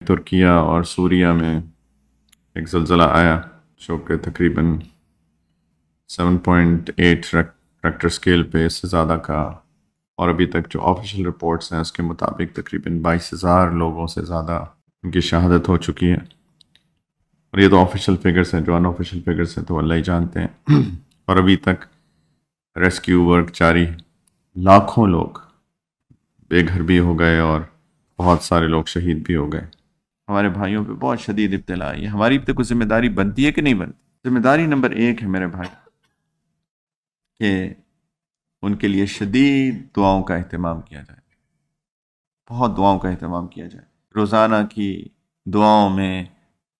ترکیہ اور سوریہ میں ایک زلزلہ آیا جو کہ تقریباً 7.8 ریکٹر اسکیل پہ اس سے زیادہ کا، اور ابھی تک جو آفیشیل رپورٹس ہیں اس کے مطابق تقریباً 22,000 لوگوں سے زیادہ ان کی شہادت ہو چکی ہے۔ اور یہ تو آفیشیل فگرز ہیں، جو ان آفیشیل فگرز ہیں تو اللہ ہی جانتے ہیں۔ اور ابھی تک ریسکیو ورک جاری، لاکھوں لوگ بے گھر بھی ہو گئے اور بہت سارے لوگ شہید بھی ہو گئے۔ ہمارے بھائیوں پہ بہت شدید ابتلا آئی ہے۔ ہماری پہ کوئی ذمہ داری بنتی ہے کہ نہیں بنتی؟ ذمہ داری نمبر 1 ہے میرے بھائی کہ ان کے لیے شدید دعاؤں کا اہتمام کیا جائے، بہت دعاؤں کا اہتمام کیا جائے۔ روزانہ کی دعاؤں میں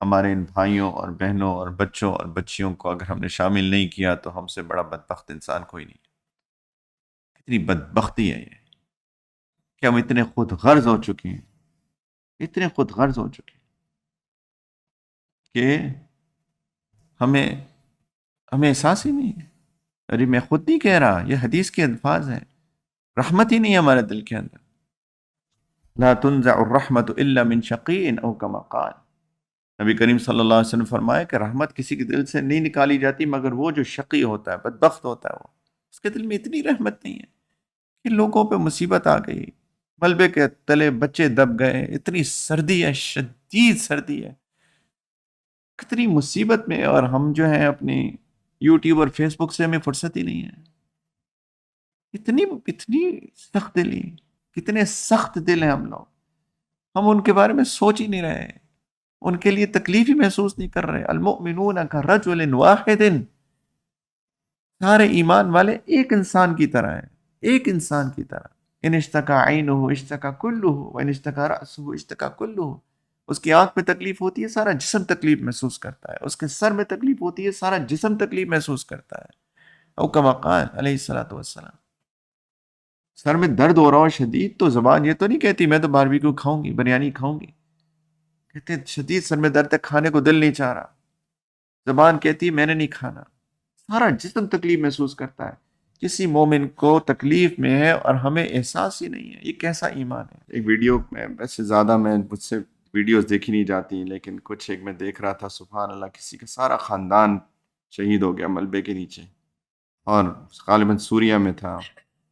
ہمارے ان بھائیوں اور بہنوں اور بچوں اور بچیوں کو اگر ہم نے شامل نہیں کیا تو ہم سے بڑا بدبخت انسان کوئی نہیں۔ کتنی بدبختی ہے یہ کہ ہم اتنے خود غرض ہو چکے ہیں، اتنے خود غرض ہو چکے ہیں کہ ہمیں احساس ہی نہیں ہے۔ ارے میں خود نہیں کہہ رہا، یہ حدیث کے الفاظ ہیں۔ رحمت ہی نہیں ہے ہمارے دل کے اندر۔ لا تنزع الرحمت الا من شقی او کما قال، نبی کریم صلی اللہ علیہ وسلم فرمایا کہ رحمت کسی کے دل سے نہیں نکالی جاتی مگر وہ جو شقی ہوتا ہے، بدبخت ہوتا ہے، وہ اس کے دل میں اتنی رحمت نہیں ہے کہ لوگوں پہ مصیبت آ گئی، ملبے کے تلے بچے دب گئے، اتنی سردی ہے، شدید سردی ہے، کتنی مصیبت میں، اور ہم جو ہیں اپنی یوٹیوب اور فیس بک سے ہمیں فرصت ہی نہیں ہے۔ اتنی سخت دلی، کتنے سخت دل ہیں ہم لوگ، ہم ان کے بارے میں سوچ ہی نہیں رہے، ان کے لیے تکلیف ہی محسوس نہیں کر رہے۔ المؤمنون کرجل واحد، سارے ایمان والے ایک انسان کی طرح ہیں، ایک انسان کی طرح۔ ان اشتکا عینہ اشتکا کلہ وان اشتکا رأسہ اشتکا کلہ، اس کی آنکھ میں تکلیف ہوتی ہے سارا جسم تکلیف محسوس کرتا ہے، اس کے سر میں تکلیف ہوتی ہے سارا جسم تکلیف محسوس کرتا ہے۔ او کما قال علیہ الصلوۃ والسلام، سر میں درد ہو رہا ہو شدید تو زبان یہ تو نہیں کہتی میں تو باربیکیو کھاؤں گی، بریانی کھاؤں گی، کہتے شدید سر میں درد ہے، کھانے کو دل نہیں چاہ رہا، زبان کہتی ہے میں نے نہیں کھانا، سارا جسم تکلیف محسوس کرتا ہے۔ کسی مومن کو تکلیف میں ہے اور ہمیں احساس ہی نہیں ہے، یہ کیسا ایمان ہے؟ ایک ویڈیو میں، ویسے زیادہ مجھ سے ویڈیوز دیکھی نہیں جاتی، لیکن کچھ ایک میں دیکھ رہا تھا، سبحان اللہ، کسی کا سارا خاندان شہید ہو گیا ملبے کے نیچے، اور غالباً سوریہ میں تھا،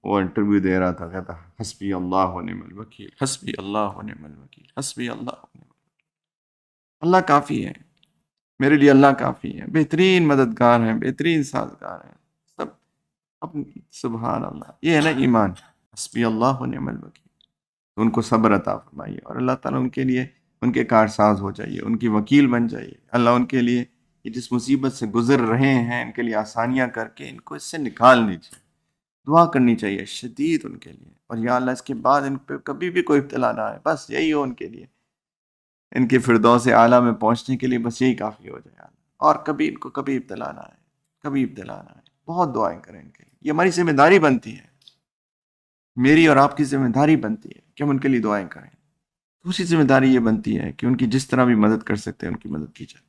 وہ انٹرویو دے رہا تھا، کہتا حسبی اللہ و نعم الوکیل، حسبی اللہ و نعم الوکیل، حسبی اللہ و نعم الوکیل، اللہ کافی ہے میرے لیے، اللہ کافی ہے، بہترین مددگار ہیں، بہترین سازگار ہیں سب اپنی۔ سبحان اللہ، یہ ہے نا ایمان، حسبی اللہ و نعم الوکیل۔ تو ان کو صبر عطا فرمائیے، اور اللہ تعالیٰ ان کے لیے ان کے کارساز ہو جائیے، ان کی وکیل بن جائیے۔ اللہ ان کے لیے یہ جس مصیبت سے گزر رہے ہیں ان کے لیے آسانیاں کر کے ان کو اس سے نکال دیجیے، دعا کرنی چاہیے شدید ان کے لیے، اور یا اللہ اس کے بعد ان پہ کبھی بھی کوئی ابتلا نہ آئے، بس یہی ہو ان کے لیے، ان کے فردوس اعلیٰ میں پہنچنے کے لیے بس یہی کافی ہو جائے، اور کبھی ان کو کبھی ابتلا نہ آئے، کبھی ابتلا نہ آئے۔ بہت دعائیں کریں ان کے لیے، یہ ہماری ذمہ داری بنتی ہے، میری اور آپ کی ذمہ داری بنتی ہے کہ ہم ان کے لیے دعائیں کریں۔ دوسری ذمہ داری یہ بنتی ہے کہ ان کی جس طرح بھی مدد کر سکتے ہیں ان کی مدد کی جائے،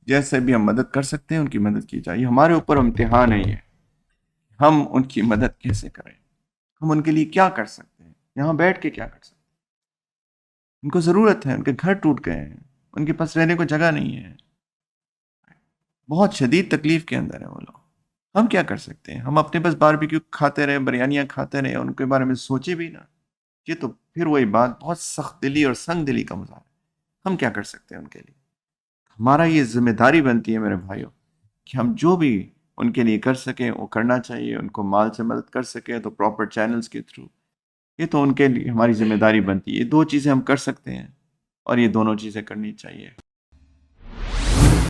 جیسے بھی ہم مدد کر سکتے ہیں ان کی مدد کی جائے۔ یہ ہمارے اوپر امتحان ہے، یہ ہم ان کی مدد کیسے کریں، ہم ان کے لیے کیا کر سکتے ہیں، یہاں بیٹھ کے کیا کر سکتے ہیں۔ ان کو ضرورت ہے، ان کے گھر ٹوٹ گئے ہیں، ان کے پاس رہنے کو جگہ نہیں ہے، بہت شدید تکلیف کے اندر ہیں وہ لوگ، ہم کیا کر سکتے ہیں؟ ہم اپنے بس باربیکیو کھاتے رہے، بریانیاں کھاتے رہے، ان کے بارے میں سوچے بھی نہ، یہ تو پھر وہی بات، بہت سخت دلی اور سنگ دلی کا مظاہرہ ہے۔ ہم کیا کر سکتے ہیں ان کے لیے؟ ہمارا یہ ذمہ داری بنتی ہے میرے بھائیوں کہ ہم جو بھی ان کے لیے کر سکیں وہ کرنا چاہیے، ان کو مال سے مدد کر سکیں تو پراپر چینلز کے تھرو، یہ تو ان کے لیے ہماری ذمہ داری بنتی ہے۔ یہ 2 چیزیں ہم کر سکتے ہیں اور یہ دونوں چیزیں کرنی چاہیے۔